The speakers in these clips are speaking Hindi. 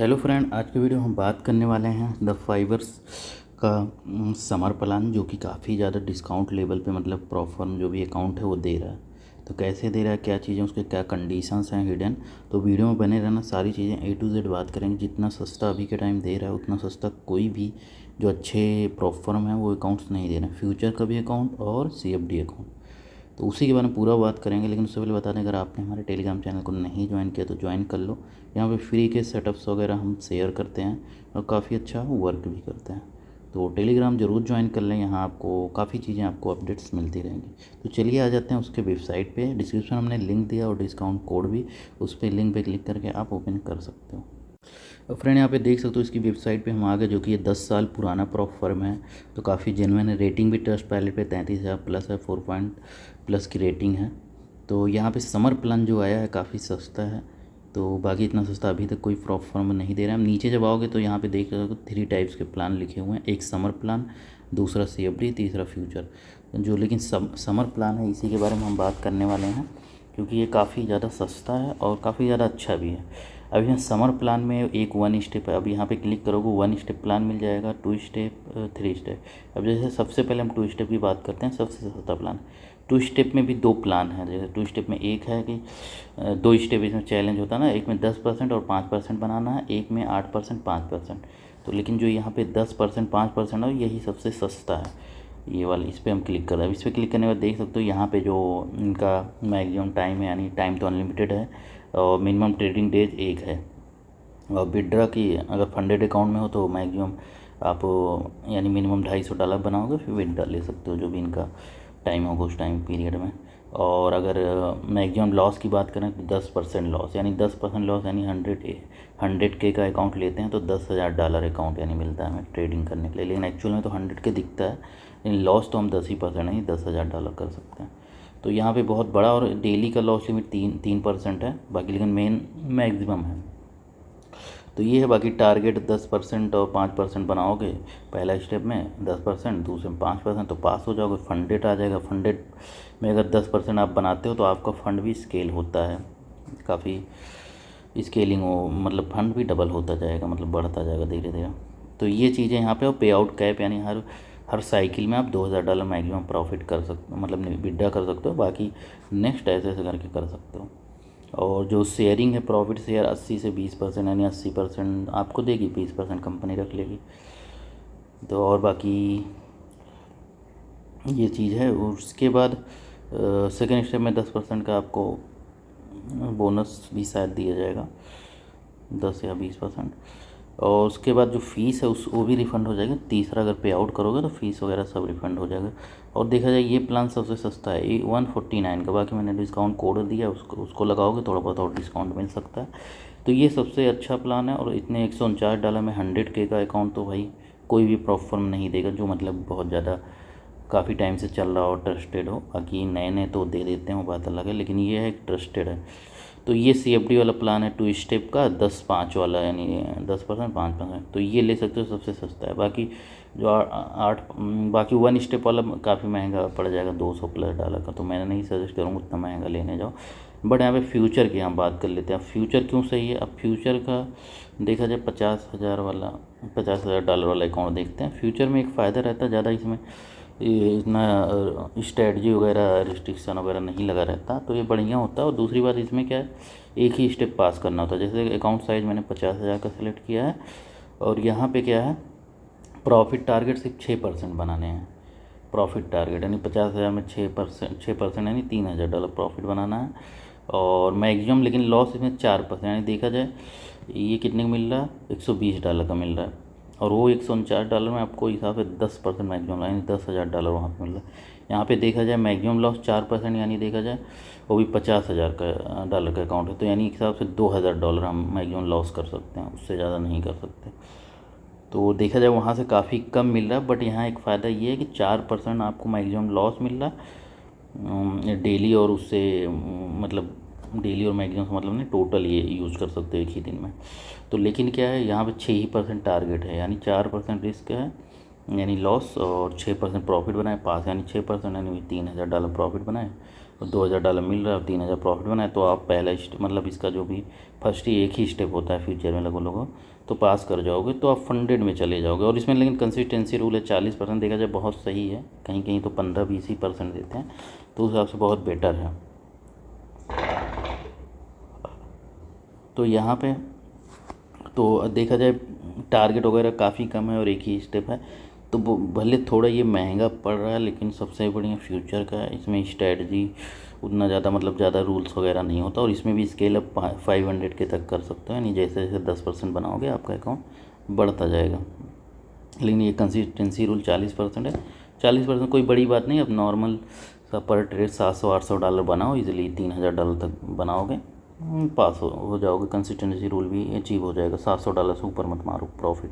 हेलो फ्रेंड, आज के वीडियो हम बात करने वाले हैं द फाइवर्स का समर प्लान, जो कि काफ़ी ज़्यादा डिस्काउंट लेवल पे मतलब प्रॉफर्म जो भी अकाउंट है वो दे रहा है। तो कैसे दे रहा है, क्या चीज़ें, उसके क्या कंडीशंस हैं हिडन, तो वीडियो में बने रहना। सारी चीज़ें A to Z बात करेंगे। जितना सस्ता अभी के टाइम दे रहा है उतना सस्ता कोई भी जो अच्छे प्रॉफर्म है वो अकाउंट्स नहीं दे रहे हैं, फ्यूचर का भी अकाउंट और CFD अकाउंट। तो उसी के बारे में पूरा बात करेंगे। लेकिन उससे पहले बता दें, अगर आपने हमारे टेलीग्राम चैनल को नहीं ज्वाइन किया तो ज्वाइन कर लो। यहाँ पे फ्री के सेटअप्स वगैरह हम शेयर करते हैं और काफ़ी अच्छा वर्क भी करते हैं। तो टेलीग्राम ज़रूर ज्वाइन कर लें, यहाँ आपको काफ़ी चीज़ें, आपको अपडेट्स मिलती रहेंगी। तो चलिए आ जाते हैं उसके वेबसाइट पे। डिस्क्रिप्शन हमने लिंक दिया और डिस्काउंट कोड भी, उस पर लिंक पे क्लिक करके आप ओपन कर सकते हो। फ्रेंड यहाँ पे देख सकते हो इसकी वेबसाइट पे हम आ गए, जो कि ये 10 साल पुराना प्रॉफर्म है। तो काफ़ी जेन्युइन है। रेटिंग भी ट्रस्ट पैलेट पे 33,000 प्लस है, 4 पॉइंट प्लस की रेटिंग है। तो यहाँ पे समर प्लान जो आया है काफ़ी सस्ता है। तो बाकी इतना सस्ता अभी तक कोई प्रॉफर्म नहीं दे रहा है। नीचे जब आओगे तो यहाँ पे देख सकते हो 3 टाइप्स के प्लान लिखे हुए हैं, एक समर प्लान, दूसरा CFD, तीसरा फ्यूचर। जो लेकिन समर प्लान है इसी के बारे में हम बात करने वाले हैं, क्योंकि ये काफ़ी ज़्यादा सस्ता है और काफ़ी ज़्यादा अच्छा भी है। अब यहाँ समर प्लान में एक 1 स्टेप है। अब यहाँ पे क्लिक करोगे 1 स्टेप प्लान मिल जाएगा, 2 स्टेप, 3 स्टेप। अब जैसे सबसे पहले हम 2 स्टेप की बात करते हैं, सबसे सस्ता प्लान। 2 स्टेप में भी 2 प्लान है। जैसे 2 स्टेप में एक है कि 2 स्टेप इसमें चैलेंज होता है ना, एक में 10% और 5% बनाना है, एक में 8% 5%। तो लेकिन जो यहाँ पे 10% 5% है यही सबसे सस्ता है, ये वाला। इस पर हम क्लिक कर रहे हैं। इस पर क्लिक करने के बाद देख सकते हो यहाँ पे जो इनका मैक्सिमम टाइम है, यानी टाइम तो अनलिमिटेड है और मिनिमम ट्रेडिंग डेज 1 है। और विड्रा की अगर फंडेड अकाउंट में हो तो मैक्सिमम आप यानी मिनिमम $250 बनाओगे, फिर विड्रा ले सकते हो जो भी इनका टाइम होगा उस टाइम पीरियड में। और अगर मैक्सिमम लॉस की बात करें तो 10% लॉस, यानी 10% लॉस, यानी 100K का अकाउंट लेते हैं तो $10,000 अकाउंट यानी मिलता है हमें ट्रेडिंग करने के लिए। लेकिन एक्चुअल में तो 100K दिखता है, लेकिन लॉस तो हम 10% यानी $10,000 कर सकते हैं। तो यहाँ पे बहुत बड़ा, और डेली का लॉस लिमिट 3% है बाकी, लेकिन मेन मैक्सिमम है। तो ये है। बाकी टारगेट 10% और 5% बनाओगे पहला स्टेप में, 10%, दूसरे में 5%, तो पास हो जाओगे, फंडेड आ जाएगा। फंडेड में अगर 10% आप बनाते हो तो आपका फ़ंड भी स्केल होता है, काफ़ी स्केलिंग हो, मतलब फंड भी डबल होता जाएगा, मतलब बढ़ता जाएगा धीरे धीरे। तो ये चीज़ें यहाँ पे। और पे आउट कैप, यानी हर साइकिल में आप $2,000 मैक्सिमम प्रॉफिट कर सकते हो, मतलब विड्रा कर सकते हो। बाकी नेक्स्ट ऐसे ऐसे करके कर सकते हो। और जो शेयरिंग है, प्रॉफिट शेयर 80 से 20%, यानी 80% आपको देगी, 20% कंपनी रख लेगी। तो और बाकी ये चीज़ है। उसके बाद सेकेंड स्टेप में 10% का आपको बोनस भी शायद दिया जाएगा, 10 या 20%। और उसके बाद जो फ़ीस है वो भी रिफ़ंड हो जाएगी। तीसरा अगर पे आउट करोगे तो फ़ीस वगैरह सब रिफ़ंड हो जाएगा। और देखा जाए ये प्लान सबसे सस्ता है, ये 149 का। बाकी मैंने डिस्काउंट कोड दिया, उसको लगाओगे थोड़ा बहुत और डिस्काउंट मिल सकता है। तो ये सबसे अच्छा प्लान है। और इतने $149 में 100K का अकाउंट तो भाई कोई भी प्रॉफर्म नहीं देगा, जो मतलब बहुत ज़्यादा काफ़ी टाइम से चल रहा हो, ट्रस्टेड हो। बाकी नए नए तो दे देते हैं, वो बात अलग है, लेकिन ये है ट्रस्टेड है। तो ये CFD वाला प्लान है 2 स्टेप का, 10-5 वाला, यानी 10% 5%। तो ये ले सकते हो, सबसे सस्ता है। बाकी जो बाकी 1 स्टेप वाला काफ़ी महंगा पड़ जाएगा, $200+ का। तो मैंने नहीं सजेस्ट करूँगा उतना महंगा लेने जाओ। बट यहाँ पे फ्यूचर की हम बात कर लेते हैं। फ्यूचर क्यों सही है? अब फ्यूचर का देखा जाए $50,000 वाला अकाउंट देखते हैं। फ्यूचर में एक फ़ायदा रहता है ज़्यादा, इसमें ये इतना स्ट्रेटजी वगैरह रिस्ट्रिक्शन वगैरह नहीं लगा रहता, तो ये बढ़िया होता है। और दूसरी बात इसमें क्या है, एक ही स्टेप पास करना होता है। जैसे अकाउंट साइज़ मैंने 50,000 का सेलेक्ट किया है, और यहाँ पे क्या है, प्रॉफिट टारगेट सिर्फ 6% बनाने हैं। प्रॉफिट टारगेट यानी 50,000 में 6% यानी $3,000 प्रॉफिट बनाना है। और मैक्सिमम लेकिन लॉस इसमें 4%, यानी देखा जाए ये कितने का मिल रहा है, $120 का मिल रहा है। और वो $149 में आपको हिसाब से 10% मैक्सिमम, यानी $10,000 वहाँ पे मिल रहा है। यहाँ पे देखा जाए मैक्सिमम लॉस 4%, यानी देखा जाए वो भी $50,000 का अकाउंट है। तो यानी एक हिसाब से $2,000 हम मैक्सिमम लॉस कर सकते हैं, उससे ज़्यादा नहीं कर सकते। तो देखा जाए वहाँ से काफ़ी कम मिल रहा है। बट यहाँ एक फ़ायदा ये है कि 4% आपको मैक्सिमम लॉस मिल रहा है डेली, और उससे मतलब डेली और मैक्सिमम से मतलब नहीं, टोटल ये यूज़ कर सकते हो एक ही दिन में। तो लेकिन क्या है, यहाँ पे 6% टारगेट है, यानी 4% रिस्क है यानी लॉस, और 6% प्रॉफिट बनाए पास, यानी 6% यानी $3,000 प्रॉफिट बनाए, $2000 मिल रहा है और 3000 प्रॉफिट बना है, तो आप पहला मतलब इसका जो भी फर्स्ट ही एक ही स्टेप होता है फ्यूचर में लगभग लोगों, तो पास कर जाओगे तो आप फंडेड में चले जाओगे। और इसमें लेकिन कंसिस्टेंसी रूल है, 40% देखा जाए बहुत सही है, कहीं कहीं तो 15-20 ही % देते हैं, तो उस हिसाब से बहुत बेटर है। तो यहाँ पे तो देखा जाए टारगेट वगैरह काफ़ी कम है और एक ही स्टेप है, तो भले थोड़ा ये महंगा पड़ रहा है, लेकिन सबसे बढ़िया फ्यूचर का है। इसमें स्ट्रेटजी उतना ज़्यादा मतलब ज़्यादा रूल्स वगैरह नहीं होता, और इसमें भी स्केल अप 500 के तक कर सकते हो, यानी जैसे जैसे 10% बनाओगे आपका अकाउंट बढ़ता जाएगा। लेकिन ये कंसिस्टेंसी रूल 40% है। 40% कोई बड़ी बात नहीं, अब नॉर्मल सा पर ट्रेड $700-800 बनाओ, इजीली $3000 तक बनाओगे, पास हो जाओगे। कंसिस्टेंसी रूल भी अचीव हो जाएगा, $700 से ऊपर मत मारो प्रॉफिट,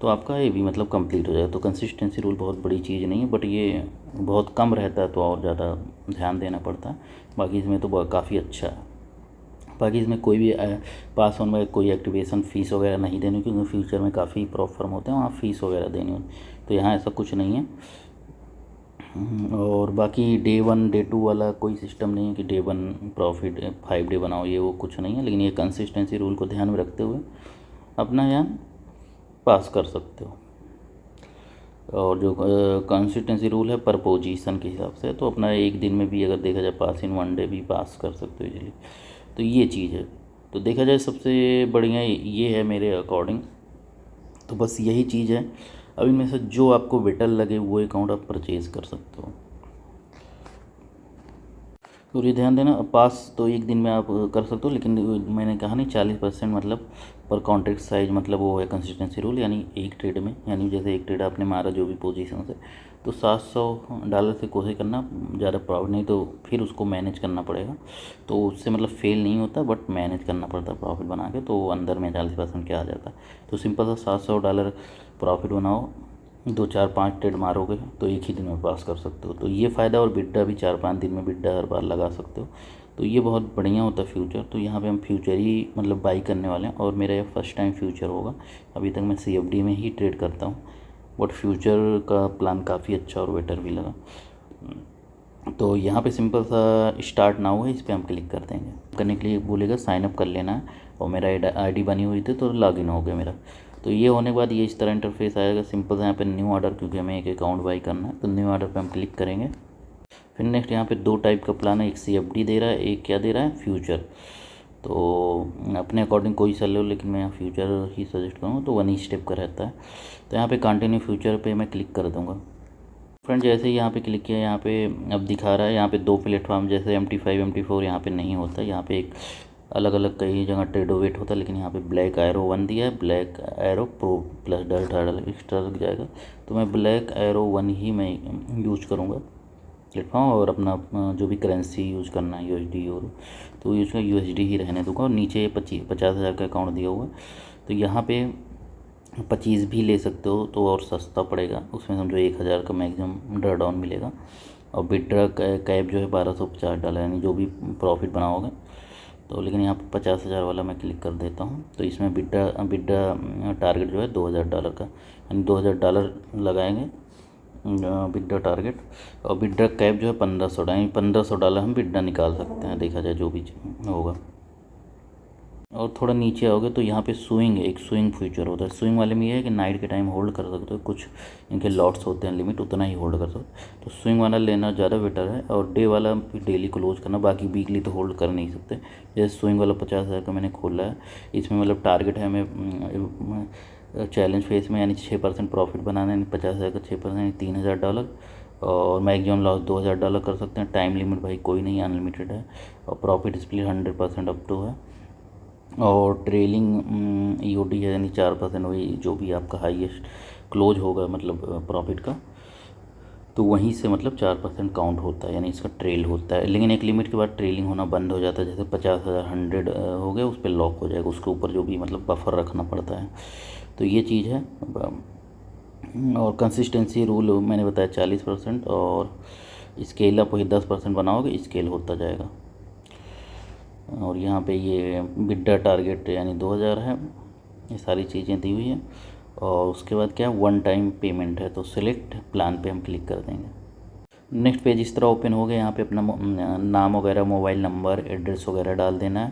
तो आपका ये भी मतलब कंप्लीट हो जाएगा। तो कंसिस्टेंसी रूल बहुत बड़ी चीज़ नहीं है, बट ये बहुत कम रहता है तो और ज़्यादा ध्यान देना पड़ता है। बाकी इसमें तो काफ़ी अच्छा है। बाकी इसमें कोई भी पास होने में कोई एक्टिवेशन फ़ीस वगैरह नहीं देनी, क्योंकि फ्यूचर में काफ़ी प्रॉप फर्म होते हैं वहाँ फ़ीस वगैरह देनी होती, तो यहाँ ऐसा कुछ नहीं है। और बाकी डे 1 डे 2 वाला कोई सिस्टम नहीं है कि डे 1 प्रॉफिट 5 डे बनाओ, ये वो कुछ नहीं है। लेकिन ये कंसिस्टेंसी रूल को ध्यान में रखते हुए अपना यहाँ पास कर सकते हो। और जो कंसिस्टेंसी रूल है पर पोजीशन के हिसाब से, तो अपना एक दिन में भी अगर देखा जाए पास इन 1 डे भी पास कर सकते हो इजीली, तो ये चीज़ है। तो देखा जाए सबसे बढ़िया ये है मेरे अकॉर्डिंग, तो बस यही चीज़ है। अब इनमें से जो आपको बेटर लगे वो अकाउंट आप परचेज़ कर सकते हो। तो ये ध्यान देना, पास तो एक दिन में आप कर सकते हो, लेकिन मैंने कहा नहीं 40% मतलब पर कॉन्ट्रैक्ट साइज, मतलब वो है कंसिस्टेंसी रूल, यानी एक ट्रेड में, यानी जैसे एक ट्रेड आपने मारा जो भी पोजीशन से, तो $700 से कोशिश करना, ज़्यादा प्रॉफिट नहीं तो फिर उसको मैनेज करना पड़ेगा, तो उससे मतलब फेल नहीं होता, बट मैनेज करना पड़ता है प्रॉफिट बना के, तो अंदर में 40% क्या आ जाता है। तो सिंपल सा $700 प्रॉफिट बनाओ, 2-4-5 ट्रेड मारोगे तो एक ही दिन में पास कर सकते हो। तो ये फ़ायदा, और बिड्डा भी 4-5 दिन में बिड्डा हर बार लगा सकते हो, तो ये बहुत बढ़िया होता है फ्यूचर। तो यहाँ पे हम फ्यूचर ही मतलब बाई करने वाले हैं, और मेरा ये फर्स्ट टाइम फ्यूचर होगा। अभी तक मैं CFD में ही ट्रेड करता हूँ, बट फ्यूचर का प्लान काफ़ी अच्छा और बेटर भी लगा। तो यहाँ पे सिंपल सा स्टार्ट नाउ है, इस पर हम क्लिक कर देंगे। करने के लिए बोलेगा साइन अप कर लेना है, और मेरा ID बनी हुई थी तो लॉगिन हो गया मेरा। तो ये होने के बाद ये इस तरह इंटरफेस आएगा। सिंपल से यहाँ पे न्यू ऑर्डर, क्योंकि हमें एक अकाउंट बाई करना है, तो न्यू ऑर्डर पे हम क्लिक करेंगे। फिर नेक्स्ट यहाँ पे 2 टाइप का प्लान है, एक CFD दे रहा है, एक क्या दे रहा है फ्यूचर। तो अपने अकॉर्डिंग कोई सा लो, लेकिन मैं यहाँ फ्यूचर ही सजेस्ट करूँगा, तो 1 ही स्टेप का रहता है। तो यहाँ पे कंटिन्यू फ्यूचर पे मैं क्लिक कर दूँगा। फ्रेंड जैसे ही यहाँ पे क्लिक किया, यहाँ पे अब दिखा रहा है यहाँ पे 2 प्लेटफॉर्म, जैसे MT5 MT4 यहाँ पे नहीं होता, यहाँ पे एक अलग अलग कई जगह ट्रेडोवेट होता है, लेकिन यहाँ पे ब्लैक एरो 1 दिया है, black arrow pro plus $1 extra लग जाएगा। तो मैं ब्लैक एरो 1 ही मैं यूज करूँगा प्लेटफॉर्म, और अपना जो भी करेंसी यूज़ करना है USD और, तो यूज का USD ही रहने दूँगा। और नीचे 50,000 का अकाउंट दिया हुआ है, तो यहाँ पे 25 भी ले सकते हो तो और सस्ता पड़ेगा, उसमें समझो 1000 का मैक्सिमम ड्रा डाउन मिलेगा। और विड्रा कैप जो है $1250, यानी जो भी प्रॉफिट बनाओगे तो। लेकिन यहाँ पर 50,000 वाला मैं क्लिक कर देता हूँ, तो इसमें विड्रा टारगेट जो है $2000 का, यानी $2000 लगाएंगे विड्रा टारगेट। और विड्रा कैप जो है $1500, यानी $1500 हम विड्रा निकाल सकते हैं, देखा जाए जो भी होगा। और थोड़ा नीचे आओगे तो यहाँ पे स्विंग, एक स्विंग फ्यूचर होता है। स्विंग वाले में ये है कि नाइट के टाइम होल्ड कर सकते हो, कुछ इनके लॉट्स होते हैं लिमिट, उतना ही होल्ड कर सकते हो। तो स्विंग वाला लेना ज़्यादा बेटर है, और डे वाला भी डेली क्लोज करना, बाकी वीकली तो होल्ड कर नहीं सकते। जैसे स्विंग वाला 50,000 का मैंने खोला है, इसमें मतलब टारगेट है हमें चैलेंज फेस में, यानी 6% प्रॉफिट बनाना है, 50,000 का 6% यानी $3000, और मैक्सिमम लॉस $2000 कर सकते हैं। टाइम लिमिट भाई कोई नहीं, अनलिमिटेड है। और प्रॉफिट स्प्लिट 100% अप टू है। और ट्रेलिंग EOD है, यानी 4%, वही जो भी आपका हाईएस्ट क्लोज होगा मतलब प्रॉफिट का, तो वहीं से मतलब 4% काउंट होता है, यानी इसका ट्रेल होता है। लेकिन एक लिमिट के बाद ट्रेलिंग होना बंद हो जाता है, जैसे 50,000 100 हो गया, उस पर लॉक हो जाएगा, उसके ऊपर जो भी मतलब बफर रखना पड़ता है। तो ये चीज़ है। और कंसिस्टेंसी रूल मैंने बताया 40%, और स्केल अप वही 10% बनाओगे, स्केल होता जाएगा। और यहाँ पे ये विड्रा टारगेट यानी 2000 है, ये सारी चीज़ें दी हुई है। और उसके बाद क्या 1 टाइम पेमेंट है, तो सिलेक्ट प्लान पे हम क्लिक कर देंगे। नेक्स्ट पेज इस तरह ओपन हो गया। यहाँ पे अपना नाम वगैरह, मोबाइल नंबर, एड्रेस वगैरह डाल देना है।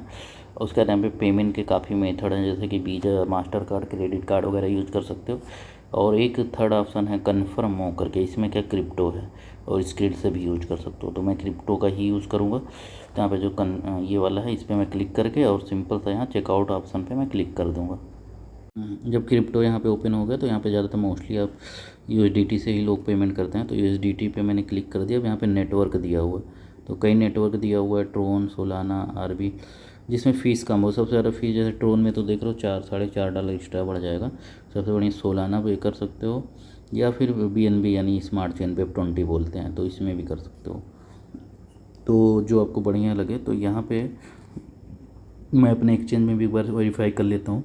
उसके बाद यहाँ पे पेमेंट के काफ़ी मेथड हैं, जैसे कि visa, master card, credit card वगैरह यूज़ कर सकते हो। और एक थर्ड ऑप्शन है कन्फर्म हो करके, इसमें क्या क्रिप्टो है और स्क्रिप्ट से भी यूज कर सकते हो। तो मैं क्रिप्टो का ही यूज़ करूँगा। तो यहाँ पे जो ये वाला है, इस पर मैं क्लिक करके और सिंपल सा यहाँ चेकआउट ऑप्शन पे मैं क्लिक कर दूँगा। जब क्रिप्टो यहाँ पे ओपन हो गया तो यहाँ पे ज़्यादातर मोस्टली आप USDT से ही लोग पेमेंट करते हैं। तो USDT पे मैंने क्लिक कर दिया। अब यहाँ पे नेटवर्क दिया हुआ है, तो कई नेटवर्क दिया हुआ है, ट्रोन, सोलाना, आरबी, जिसमें फ़ीस कम हो। सबसे ज़्यादा फीस जैसे ट्रोन में तो देख लो $4-4.5 एक्स्ट्रा बढ़ जाएगा। सबसे बढ़िया सोलाना पे कर सकते हो, या फिर BNB यानी स्मार्ट चेन Web20 बोलते हैं, तो इसमें भी कर सकते हो। तो जो आपको बढ़िया लगे। तो यहाँ पे मैं अपने एक्सचेंज में भी एक बार वेरीफाई कर लेता हूँ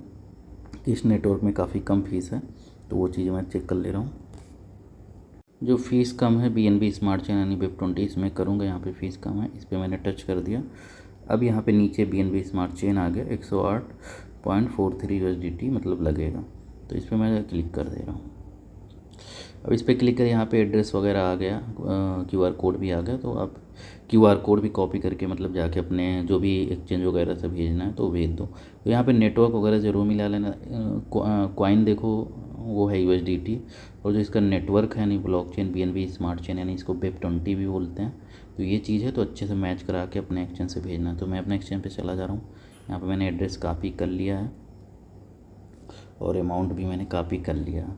कि इस नेटवर्क में काफ़ी कम फीस है, तो वो चीज़ मैं चेक कर ले रहा हूँ। जो फ़ीस कम है BNB स्मार्ट चेन यानी Web20, इसमें करूँगा। यहाँ पे फ़ीस कम है, इस पर मैंने टच कर दिया। अब यहाँ पे नीचे BNB स्मार्ट चेन आ गया, 108.43 USDT मतलब लगेगा। तो इस पर मैं क्लिक कर दे रहा हूँ। अब इस पर क्लिक कर यहाँ पे एड्रेस वगैरह आ गया, QR कोड भी आ गया। तो आप QR कोड भी कॉपी करके मतलब जाके अपने जो भी एक्सचेंज वगैरह से भेजना है तो भेज दो। तो यहाँ पे नेटवर्क वगैरह ज़रूर मिला लेना। कॉइन देखो वो है USDT, और जो इसका नेटवर्क है यानी ब्लॉकचेन BNB स्मार्ट चेन यानी इसको Web20 भी बोलते हैं। तो ये चीज़ है, तो अच्छे से मैच करा के अपने एक्सचेंज से भेजना है। तो मैं अपने एक्सचेंज पे चला जा रहा हूँ। यहाँ पे मैंने एड्रेस कॉपी कर लिया है और अमाउंट भी मैंने कॉपी कर लिया है।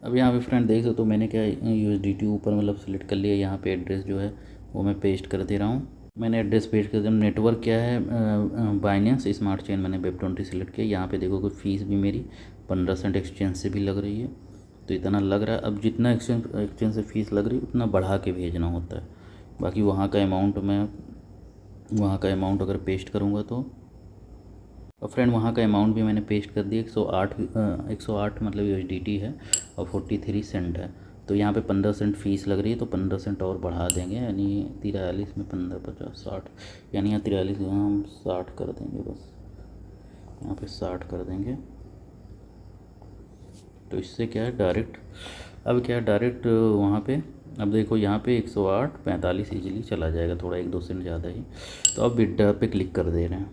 अब यहाँ पे फ्रेंड देख सकते हो मैंने क्या USDT ऊपर मतलब सेलेक्ट कर लिया। यहाँ पे एड्रेस जो है वो मैं पेस्ट कर दे रहा हूँ। मैंने एड्रेस पेस्ट कर दिया। नेटवर्क क्या है, बाइनेंस स्मार्ट चेन मैंने Web20 सेलेक्ट किया। यहाँ पे देखो कि फ़ीस भी मेरी 15% एक्सचेंज से भी लग रही है, तो इतना लग रहा है। अब जितना एक्सचेंज से फ़ीस लग रही है उतना बढ़ा के भेजना होता है। बाकी वहाँ का अमाउंट अगर पेस्ट करूँगा तो, और फ्रेंड वहाँ का अमाउंट भी मैंने पेस्ट कर दिया। 108 मतलब USDT है और 43 सेंट है। तो यहाँ पे 15% फ़ीस लग रही है, तो 15% और बढ़ा देंगे, यानी 43 में 15, 50, 60, यानी यहाँ 43 हम 60 कर देंगे। बस यहाँ पे 60 कर देंगे। तो इससे क्या है डायरेक्ट वहाँ पे, अब देखो यहाँ पे 108.45 ईजिली चला जाएगा, थोड़ा 1-2 सेंट ज़्यादा ही। तो अब विड्रा पे क्लिक कर दे रहे हैं।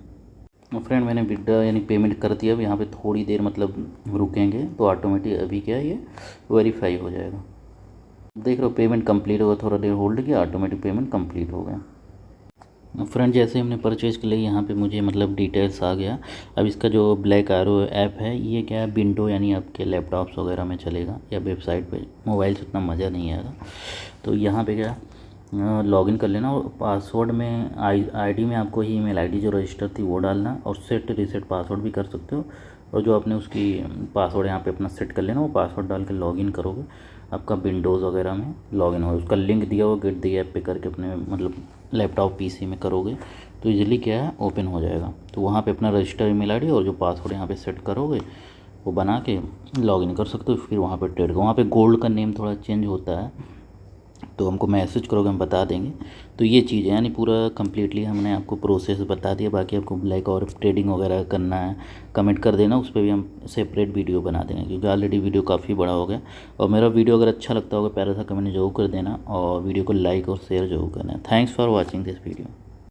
और फ्रेंड मैंने विड्रा यानी पेमेंट कर दिया। अब यहाँ पे थोड़ी देर मतलब रुकेंगे तो ऑटोमेटिक अभी क्या है ये वेरीफाई हो जाएगा। देख लो पेमेंट कंप्लीट होगा, थोड़ा देर होल्ड किया, ऑटोमेटिक पेमेंट कंप्लीट हो गया। फ्रेंड जैसे ही हमने परचेज़ के लिए यहाँ पे मुझे मतलब डिटेल्स आ गया। अब इसका जो ब्लैक एरो ऐप है ये क्या है, विंडो यानी आपके लैपटॉप्स वगैरह में चलेगा या वेबसाइट पे, मोबाइल से उतना मज़ा नहीं आएगा। तो यहाँ पे क्या लॉगिन कर लेना, और पासवर्ड में आईडी में आपको ही ईमेल आईडी जो रजिस्टर थी वो डालना, और सेट रीसेट पासवर्ड भी कर सकते हो। और जो आपने उसकी पासवर्ड यहाँ पे अपना सेट कर लेना, वो पासवर्ड डाल के लॉगिन करोगे, आपका विंडोज़ वगैरह में लॉगिन होगा। उसका लिंक दिया हुआ गेट दी ऐप पे करके अपने मतलब लैपटॉप PC में करोगे तो इजीली क्या है ओपन हो जाएगा। तो वहाँ पे अपना रजिस्टर ईमेल आईडी और जो पासवर्ड यहाँ पे सेट करोगे वो बना के लॉगिन कर सकते हो। फिर वहाँ पे ट्रेड वहाँ पे गोल्ड का नेम थोड़ा चेंज होता है, तो हमको मैसेज करोगे हम बता देंगे। तो ये चीज़ है, यानी पूरा कम्प्लीटली हमने आपको प्रोसेस बता दिया। बाकी आपको ब्लैक और ट्रेडिंग वगैरह करना है कमेंट कर देना, उस पर भी हम सेपरेट वीडियो बना देंगे, क्योंकि ऑलरेडी वीडियो काफ़ी बड़ा हो गया। और मेरा वीडियो अगर अच्छा लगता होगा प्यारा सा कमेंट जरूर कर देना, और वीडियो को लाइक और शेयर जरूर करना। Thanks for watching this video.